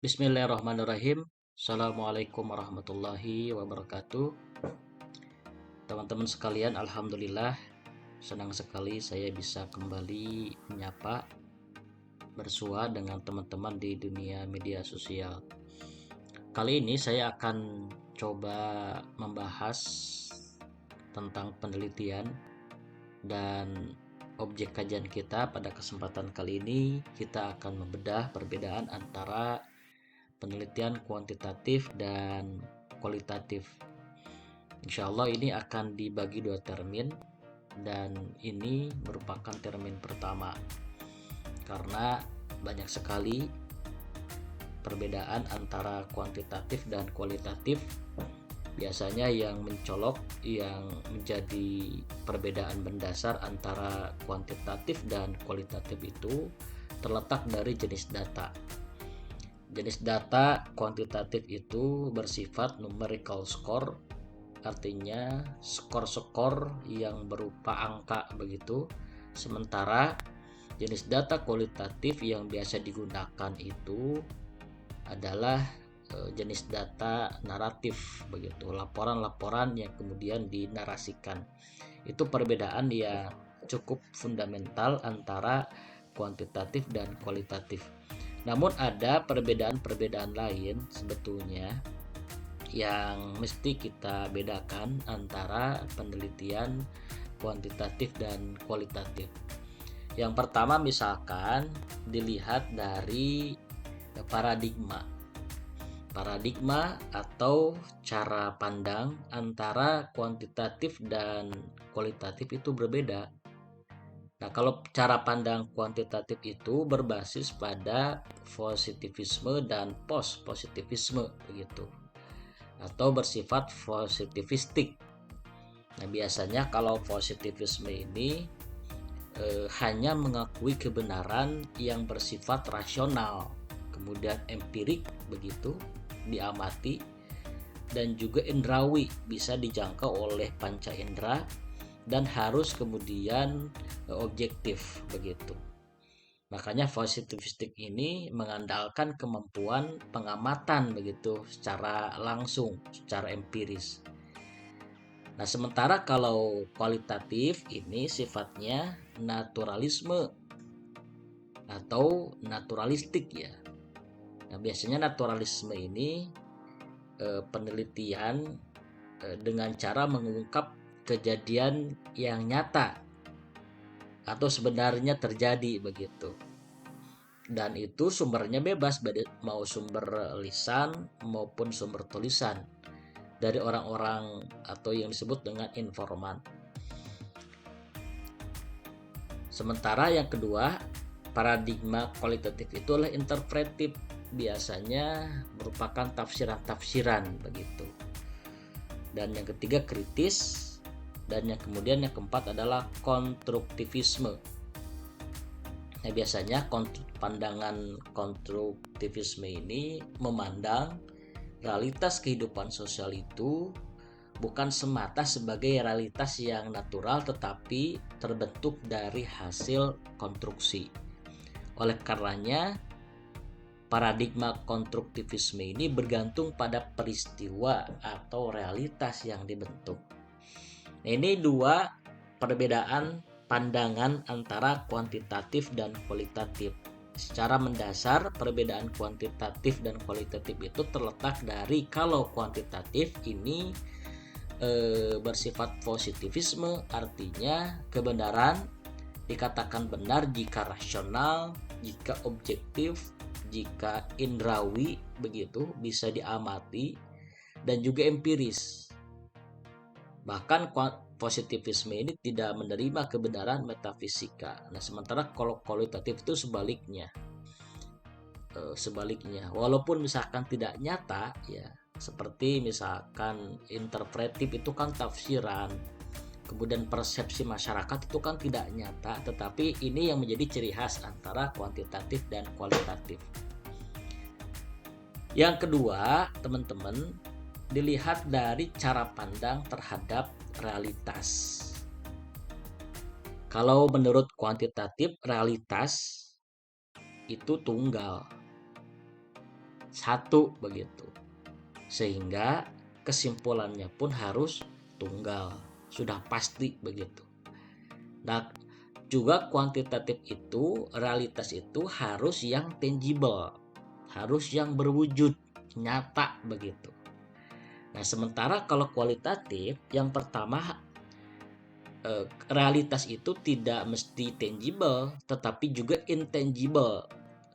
Bismillahirrahmanirrahim. Assalamualaikum warahmatullahi wabarakatuh. Teman-teman sekalian, alhamdulillah senang sekali saya bisa kembali menyapa bersua dengan teman-teman di dunia media sosial. Kali ini saya akan coba membahas tentang penelitian dan objek kajian kita. Pada kesempatan kali ini kita akan membedah perbedaan antara penelitian kuantitatif dan kualitatif. Insya Allah ini akan dibagi dua termin, dan ini merupakan termin pertama karena banyak sekali perbedaan antara kuantitatif dan kualitatif. Biasanya yang mencolok, yang menjadi perbedaan mendasar antara kuantitatif dan kualitatif itu terletak dari jenis data. Jenis data kuantitatif itu bersifat numerical score, artinya skor-skor yang berupa angka begitu. Sementara jenis data kualitatif yang biasa digunakan itu adalah jenis data naratif begitu, laporan-laporan yang kemudian dinarasikan. Itu perbedaan yang cukup fundamental antara kuantitatif dan kualitatif. Namun ada perbedaan-perbedaan lain sebetulnya yang mesti kita bedakan antara penelitian kuantitatif dan kualitatif. Yang pertama misalkan dilihat dari paradigma. Paradigma atau cara pandang antara kuantitatif dan kualitatif itu berbeda. Nah, kalau cara pandang kuantitatif itu berbasis pada positivisme dan post-positivisme begitu, atau bersifat positivistik. Nah, biasanya kalau positivisme ini hanya mengakui kebenaran yang bersifat rasional, kemudian empirik begitu, diamati, dan juga indrawi, bisa dijangkau oleh panca indera dan harus kemudian objektif begitu. Makanya positivistik ini mengandalkan kemampuan pengamatan begitu secara langsung, secara empiris. Nah, sementara kalau kualitatif ini sifatnya naturalisme atau naturalistik ya. Nah, biasanya naturalisme ini penelitian dengan cara mengungkap kejadian yang nyata atau sebenarnya terjadi begitu. Dan itu sumbernya bebas, mau sumber lisan maupun sumber tulisan dari orang-orang atau yang disebut dengan informan. Sementara yang kedua, paradigma kualitatif itu adalah interpretif, biasanya merupakan tafsiran-tafsiran begitu. Dan yang ketiga kritis, dan yang kemudian yang keempat adalah konstruktivisme. Nah, biasanya pandangan konstruktivisme ini memandang realitas kehidupan sosial itu bukan semata sebagai realitas yang natural, tetapi terbentuk dari hasil konstruksi. Oleh karenanya, paradigma konstruktivisme ini bergantung pada peristiwa atau realitas yang dibentuk. Nah, ini dua perbedaan pandangan antara kuantitatif dan kualitatif. Secara mendasar, perbedaan kuantitatif dan kualitatif itu terletak dari kalau kuantitatif ini bersifat positivisme, artinya kebenaran dikatakan benar jika rasional, jika objektif, jika indrawi begitu, bisa diamati, dan juga empiris. Bahkan positivisme ini tidak menerima kebenaran metafisika. Nah, sementara kalau kualitatif itu sebaliknya. Walaupun misalkan tidak nyata ya, seperti misalkan interpretif itu kan tafsiran, kemudian persepsi masyarakat itu kan tidak nyata, tetapi ini yang menjadi ciri khas antara kuantitatif dan kualitatif. Yang kedua, teman-teman, dilihat dari cara pandang terhadap realitas. Kalau menurut kuantitatif, realitas itu tunggal. satu begitu. Sehingga kesimpulannya pun harus tunggal, sudah pasti begitu. Nah, juga kuantitatif itu, realitas itu harus yang tangible, harus yang berwujud, nyata begitu. Nah, sementara kalau kualitatif, yang pertama realitas itu tidak mesti tangible, tetapi juga intangible,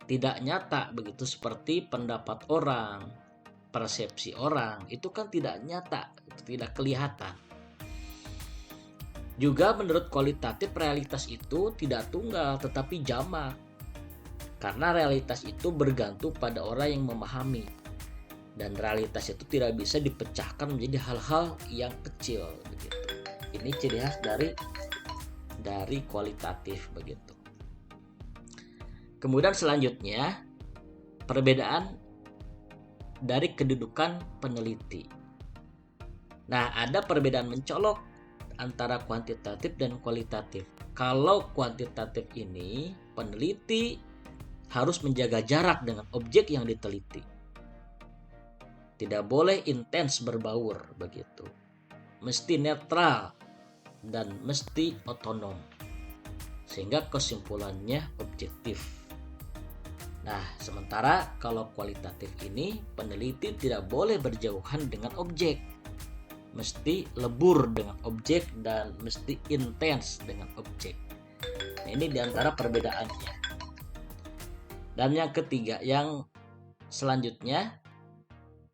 tidak nyata begitu, seperti pendapat orang, persepsi orang, itu kan tidak nyata, tidak kelihatan. Juga menurut kualitatif, realitas itu tidak tunggal tetapi jamak. Karena realitas itu bergantung pada orang yang memahami. Dan realitas itu tidak bisa dipecahkan menjadi hal-hal yang kecil begitu. Ini ciri khas dari kualitatif begitu. Kemudian selanjutnya, perbedaan dari kedudukan peneliti. Nah, ada perbedaan mencolok antara kuantitatif dan kualitatif. Kalau kuantitatif ini, peneliti harus menjaga jarak dengan objek yang diteliti. Tidak boleh intens berbaur begitu. Mesti netral dan mesti otonom. Sehingga kesimpulannya objektif. Nah, sementara kalau kualitatif ini, peneliti tidak boleh berjauhan dengan objek. Mesti lebur dengan objek dan mesti intens dengan objek. Nah, ini diantara perbedaannya. Dan yang ketiga, yang selanjutnya,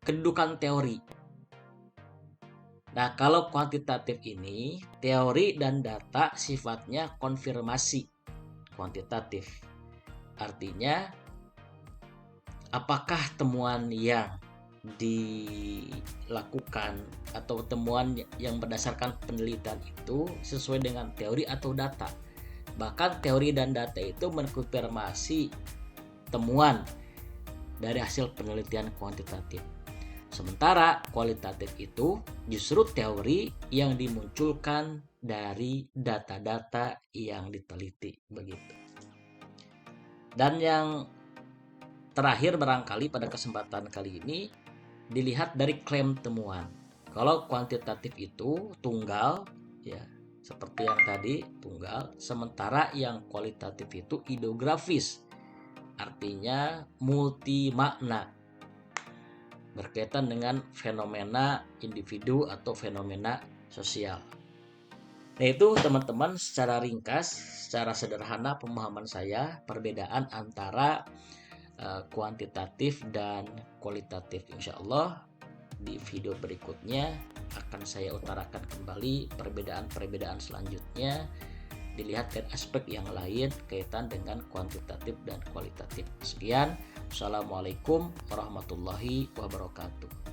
kedudukan teori. Nah, kalau kuantitatif ini, teori dan data sifatnya konfirmasi kuantitatif. Artinya, apakah temuan yang dilakukan atau temuan yang berdasarkan penelitian itu sesuai dengan teori atau data. Bahkan teori dan data itu mengkonfirmasi temuan dari hasil penelitian kuantitatif. Sementara kualitatif itu justru teori yang dimunculkan dari data-data yang diteliti begitu. Dan yang terakhir barangkali pada kesempatan kali ini, dilihat dari klaim temuan. Kalau kuantitatif itu tunggal, ya seperti yang tadi tunggal, sementara yang kualitatif itu ideografis, artinya multi makna, berkaitan dengan fenomena individu atau fenomena sosial. Nah, itu teman-teman secara ringkas, secara sederhana pemahaman saya perbedaan antara kuantitatif dan kualitatif. Insya Allah di video berikutnya akan saya utarakan kembali perbedaan-perbedaan selanjutnya, dilihat dari aspek yang lain kaitan dengan kuantitatif dan kualitatif. Sekian, Assalamualaikum warahmatullahi wabarakatuh.